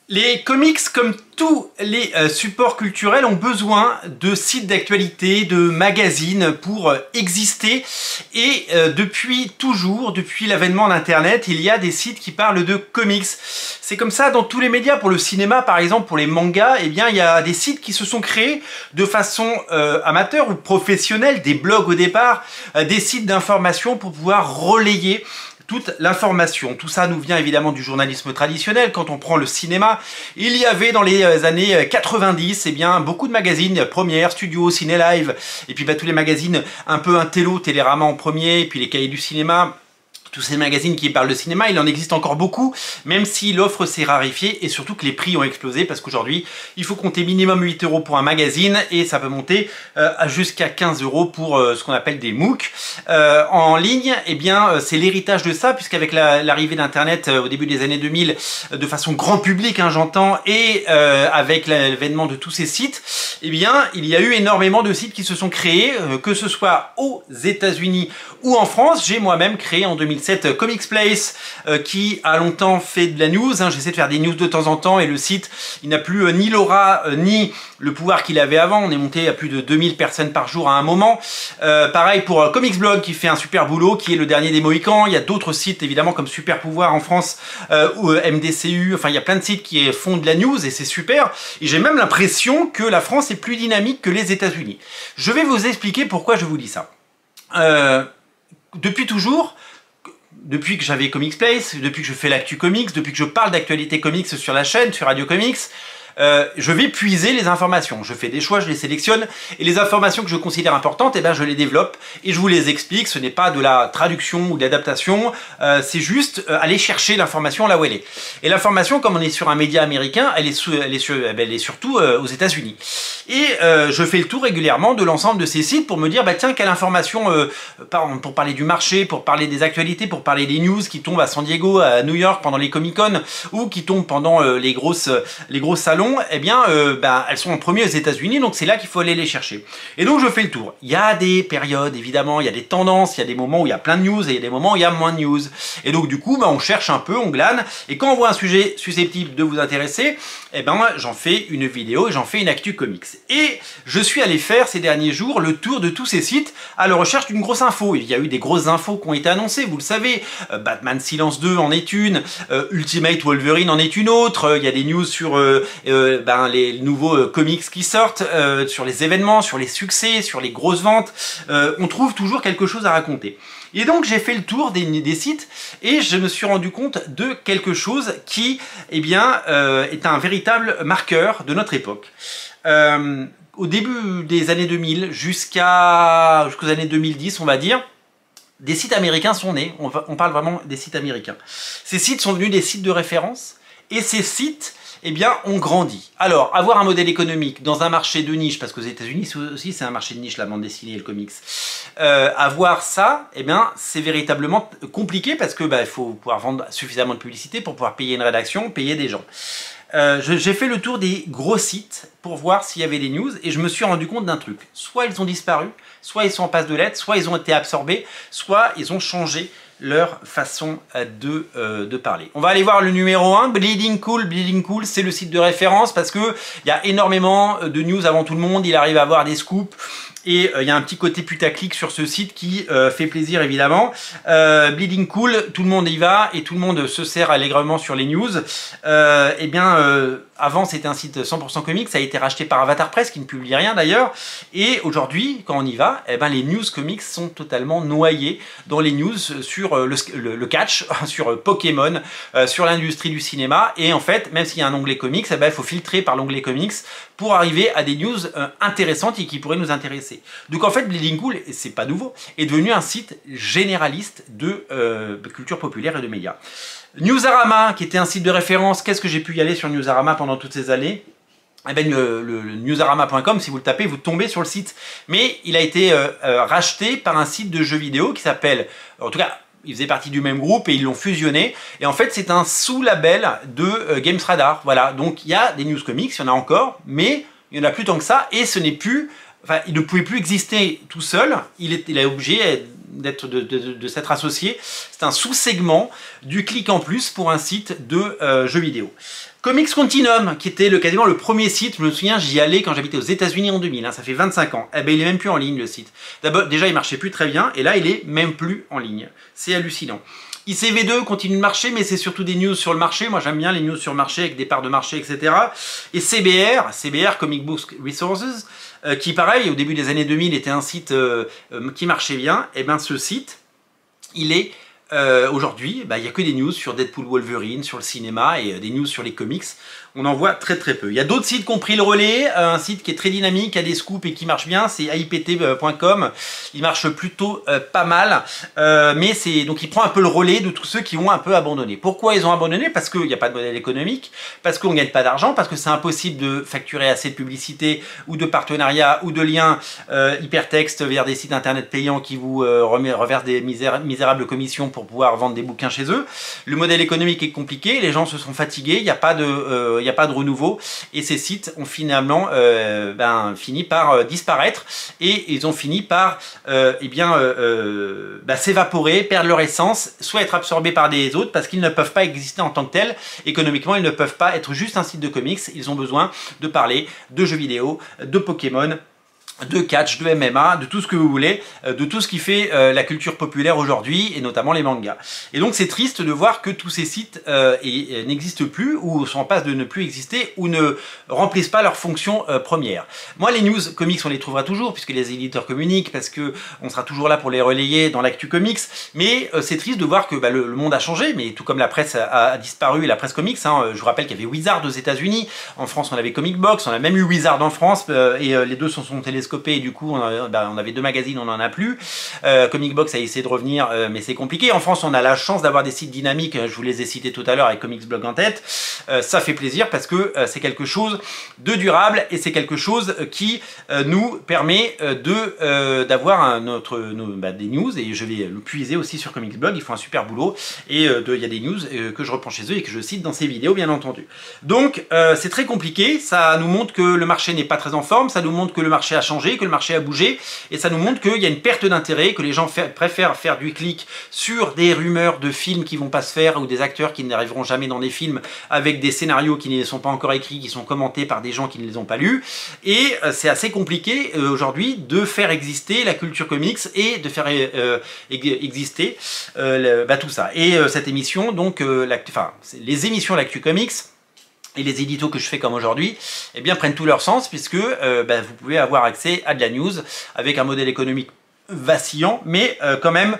Les comics, comme tous les supports culturels, ont besoin de sites d'actualité, de magazines pour exister. Et depuis toujours, depuis l'avènement d'Internet, il y a des sites qui parlent de comics. C'est comme ça dans tous les médias. Pour le cinéma, par exemple, pour les mangas, eh bien, il y a des sites qui se sont créés de façon amateur ou professionnelle, des blogs au départ, des sites d'information pour pouvoir relayer toute l'information. Tout ça nous vient évidemment du journalisme traditionnel. Quand on prend le cinéma, il y avait dans les années 90 eh bien, beaucoup de magazines, Première, Studio, Ciné Live, et puis tous les magazines un peu intello, Télérama en premier, et puis les cahiers du cinéma. Tous ces magazines qui parlent de cinéma, il en existe encore beaucoup, même si l'offre s'est raréfiée et surtout que les prix ont explosé parce qu'aujourd'hui, il faut compter minimum 8 € pour un magazine et ça peut monter jusqu'à 15 € pour ce qu'on appelle des MOOC. En ligne, eh bien, c'est l'héritage de ça, puisqu'avec l'arrivée d'Internet au début des années 2000, de façon grand public, hein, j'entends, et avec l'avènement de tous ces sites, eh bien, il y a eu énormément de sites qui se sont créés, que ce soit aux États-Unis ou en France. J'ai moi-même créé en 2007 Comics Place qui a longtemps fait de la news, hein. J'essaie de faire des news de temps en temps et le site il n'a plus ni l'aura ni le pouvoir qu'il avait avant. On est monté à plus de 2000 personnes par jour à un moment. Pareil pour Comics Blog qui fait un super boulot, qui est le dernier des Mohicans. Il y a d'autres sites évidemment comme Super Pouvoir en France ou MDCU, enfin il y a plein de sites qui font de la news et c'est super. Et j'ai même l'impression que la France est plus dynamique que les États-Unis. Je vais vous expliquer pourquoi je vous dis ça. Depuis toujours, depuis que j'avais Comics Place, depuis que je fais l'actu comics, depuis que je parle d'actualité comics sur la chaîne, sur Radio Comics, je vais puiser les informations. Je fais des choix, je les sélectionne et les informations que je considère importantes, eh ben, je les développe et je vous les explique. Ce n'est pas de la traduction ou de l'adaptation, c'est juste aller chercher l'information là où elle est. Et l'information, comme on est sur un média américain, elle est surtout aux États-Unis. Et je fais le tour régulièrement de l'ensemble de ces sites pour me dire, bah tiens, quelle information, pour parler du marché, pour parler des actualités, pour parler des news qui tombent à San Diego, à New York pendant les Comic-Con ou qui tombent pendant les gros salons, eh bien, elles sont en premier aux États-Unis, donc c'est là qu'il faut aller les chercher. Et donc je fais le tour. Il y a des périodes, évidemment, il y a des tendances, il y a des moments où il y a plein de news et il y a des moments où il y a moins de news. Et donc du coup, on cherche un peu, on glane, et quand on voit un sujet susceptible de vous intéresser, eh ben, j'en fais une vidéo et j'en fais une actu comics. Et je suis allé faire ces derniers jours le tour de tous ces sites à la recherche d'une grosse info. Il y a eu des grosses infos qui ont été annoncées, vous le savez. Batman Silence 2 en est une, Ultimate Wolverine en est une autre, il y a des news sur les nouveaux comics qui sortent, sur les événements, sur les succès, sur les grosses ventes. On trouve toujours quelque chose à raconter. Et donc j'ai fait le tour des sites et je me suis rendu compte de quelque chose qui eh bien, est un véritable marqueur de notre époque. Au début des années 2000 jusqu'aux années 2010 on va dire, des sites américains sont nés. On parle vraiment des sites américains. Ces sites sont devenus des sites de référence et ces sites eh bien, on grandit. Alors, avoir un modèle économique dans un marché de niche, parce qu'aux États-Unis aussi c'est un marché de niche, la bande dessinée et le comics, avoir ça, eh bien, c'est véritablement compliqué parce que il faut pouvoir vendre suffisamment de publicité pour pouvoir payer une rédaction, payer des gens. J'ai fait le tour des gros sites pour voir s'il y avait des news et je me suis rendu compte d'un truc. Soit ils ont disparu, soit ils sont en passe de l'être, soit ils ont été absorbés, soit ils ont changé leur façon de parler. On va aller voir le numéro 1, Bleeding Cool. Bleeding Cool, c'est le site de référence parce que il y a énormément de news avant tout le monde, il arrive à avoir des scoops. Et il y a un petit côté putaclic sur ce site qui fait plaisir évidemment. Bleeding Cool, tout le monde y va et tout le monde se sert allègrement sur les news. Avant c'était un site 100% comics, ça a été racheté par Avatar Press qui ne publie rien d'ailleurs. Et aujourd'hui, quand on y va, les news comics sont totalement noyés dans les news sur le catch, sur Pokémon, sur l'industrie du cinéma. Et en fait, même s'il y a un onglet comics, il faut filtrer par l'onglet comics pour arriver à des news intéressantes et qui pourraient nous intéresser. Donc en fait, Bleeding Cool, c'est pas nouveau, est devenu un site généraliste de culture populaire et de médias. Newsarama, qui était un site de référence, qu'est-ce que j'ai pu y aller sur Newsarama pendant toutes ces années? Eh ben, le newsarama.com, si vous le tapez, vous tombez sur le site. Mais il a été racheté par un site de jeux vidéo qui s'appelle, en tout cas, il faisait partie du même groupe et ils l'ont fusionné. Et en fait, c'est un sous-label de Games Radar. Voilà, donc il y a des news comics, il y en a encore, mais il n'y en a plus tant que ça. Et ce n'est plus, il ne pouvait plus exister tout seul. Il est obligé de s'être associé. C'est un sous-segment du clic en plus pour un site de jeux vidéo. Comics Continuum, qui était quasiment le premier site, je me souviens, j'y allais quand j'habitais aux États-Unis en 2000, hein, ça fait 25 ans. Eh ben, il est même plus en ligne le site. D'abord, déjà, il marchait plus très bien, et là, il est même plus en ligne. C'est hallucinant. ICV2 continue de marcher, mais c'est surtout des news sur le marché. Moi, j'aime bien les news sur le marché avec des parts de marché, etc. Et CBR, Comic Book Resources, qui, pareil, au début des années 2000, était un site qui marchait bien. Et bien, ce site, il est aujourd'hui, il n'y a que des news sur Deadpool Wolverine, sur le cinéma et des news sur les comics. On en voit très très peu. Il y a d'autres sites qui ont pris le relais. Un site qui est très dynamique, qui a des scoops et qui marche bien, c'est aipt.com. Il marche plutôt pas mal. Mais donc il prend un peu le relais de tous ceux qui ont un peu abandonné. Pourquoi ils ont abandonné? Parce qu'il n'y a pas de modèle économique, parce qu'on ne gagne pas d'argent, parce que c'est impossible de facturer assez de publicité ou de partenariat ou de liens hypertexte vers des sites internet payants qui vous reversent des misérables commissions pour pouvoir vendre des bouquins chez eux. Le modèle économique est compliqué, les gens se sont fatigués, il n'y a pas de renouveau et ces sites ont finalement fini par disparaître et ils ont fini par s'évaporer, perdre leur essence, soit être absorbés par des autres parce qu'ils ne peuvent pas exister en tant que tels. Économiquement, ils ne peuvent pas être juste un site de comics, ils ont besoin de parler de jeux vidéo, de Pokémon, de catch, de MMA, de tout ce que vous voulez, de tout ce qui fait la culture populaire aujourd'hui, et notamment les mangas. Et donc c'est triste de voir que tous ces sites n'existent plus, ou sont en passe de ne plus exister, ou ne remplissent pas leur fonction première. Moi, les news comics, on les trouvera toujours, puisque les éditeurs communiquent, parce que on sera toujours là pour les relayer dans l'actu comics, mais c'est triste de voir que le monde a changé, mais tout comme la presse a disparu, et la presse comics, hein, je vous rappelle qu'il y avait Wizard aux États-Unis, en France on avait Comic Box, on a même eu Wizard en France, et les deux sont téléscopés, et du coup on avait deux magazines, on n'en a plus. Comic Box a essayé de revenir, mais c'est compliqué. En France on a la chance d'avoir des sites dynamiques, je vous les ai cités tout à l'heure avec Comics Blog en tête. Ça fait plaisir parce que c'est quelque chose de durable et c'est quelque chose qui nous permet d'avoir des news, et je vais le puiser aussi sur Comics Blog, ils font un super boulot, et il y a des news que je reprends chez eux et que je cite dans ces vidéos bien entendu. Donc c'est très compliqué, ça nous montre que le marché n'est pas très en forme, ça nous montre que le marché a changé, que le marché a bougé, et ça nous montre qu'il y a une perte d'intérêt, que les gens préfèrent faire du clic sur des rumeurs de films qui vont pas se faire, ou des acteurs qui n'arriveront jamais dans des films, avec des scénarios qui ne sont pas encore écrits, qui sont commentés par des gens qui ne les ont pas lus, et c'est assez compliqué aujourd'hui de faire exister la culture comics et de faire exister tout ça. Et cette émission, donc, les émissions L'Actu Comics, et les éditos que je fais comme aujourd'hui, eh bien, prennent tout leur sens, puisque vous pouvez avoir accès à de la news avec un modèle économique vacillant, mais quand même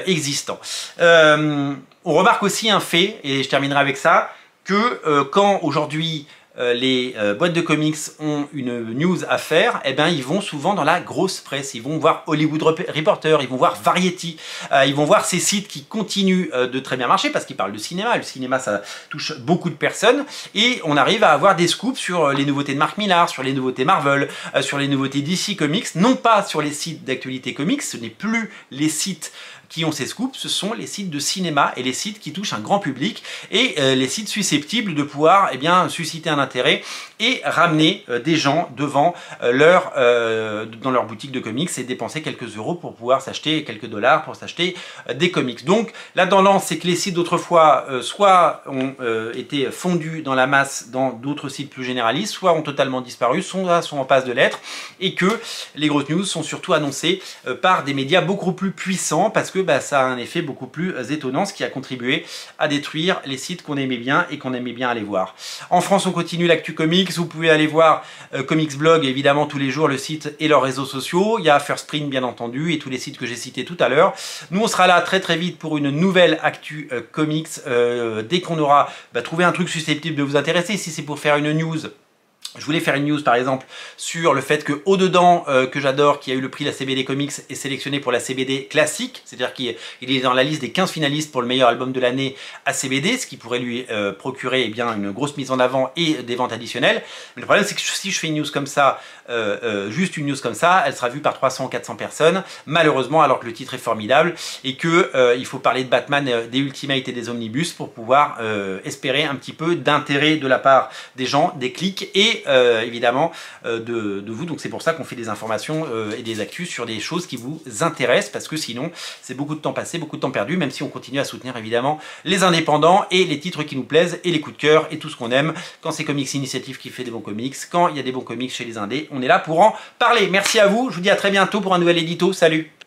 existant. On remarque aussi un fait, et je terminerai avec ça, que quand aujourd'hui les boîtes de comics ont une news à faire, eh ben ils vont souvent dans la grosse presse, ils vont voir Hollywood Reporter, ils vont voir Variety, ils vont voir ces sites qui continuent de très bien marcher parce qu'ils parlent de cinéma. Le cinéma, ça touche beaucoup de personnes, et on arrive à avoir des scoops sur les nouveautés de Mark Millar, sur les nouveautés Marvel, sur les nouveautés DC Comics, non pas sur les sites d'actualité comics. Ce n'est plus les sites qui ont ces scoops, ce sont les sites de cinéma et les sites qui touchent un grand public, et les sites susceptibles de pouvoir susciter un intérêt et ramener des gens devant dans leur boutique de comics et dépenser quelques euros pour pouvoir s'acheter, quelques dollars pour s'acheter des comics. Donc la tendance, c'est que les sites d'autrefois soit ont été fondus dans la masse dans d'autres sites plus généralistes, soit ont totalement disparu, soit sont en passe de l'être, et que les grosses news sont surtout annoncées par des médias beaucoup plus puissants, parce que ça a un effet beaucoup plus étonnant, ce qui a contribué à détruire les sites qu'on aimait bien et qu'on aimait bien aller voir. En France, on continue l'actu comics, vous pouvez aller voir Comics Blog, évidemment tous les jours, le site et leurs réseaux sociaux, il y a First Print bien entendu, et tous les sites que j'ai cités tout à l'heure. Nous on sera là très très vite pour une nouvelle actu comics, dès qu'on aura trouvé un truc susceptible de vous intéresser. Si c'est pour faire une news, je voulais faire une news par exemple sur le fait que Au-dedans, que j'adore, qui a eu le prix la CBD Comics, est sélectionné pour la CBD classique, c'est-à-dire qu'il est dans la liste des 15 finalistes pour le meilleur album de l'année à CBD, ce qui pourrait lui procurer une grosse mise en avant et des ventes additionnelles. Mais le problème, c'est que si je fais une news comme ça, juste une news comme ça, elle sera vue par 300 ou 400 personnes, malheureusement, alors que le titre est formidable, et que il faut parler de Batman, des Ultimates et des Omnibus pour pouvoir espérer un petit peu d'intérêt de la part des gens, des clics, et et évidemment de vous. Donc c'est pour ça qu'on fait des informations et des actus sur des choses qui vous intéressent, parce que sinon c'est beaucoup de temps passé, beaucoup de temps perdu, même si on continue à soutenir évidemment les indépendants et les titres qui nous plaisent et les coups de cœur et tout ce qu'on aime. Quand c'est Comics Initiative qui fait des bons comics, quand il y a des bons comics chez les indés, on est là pour en parler. Merci à vous, je vous dis à très bientôt pour un nouvel édito. Salut!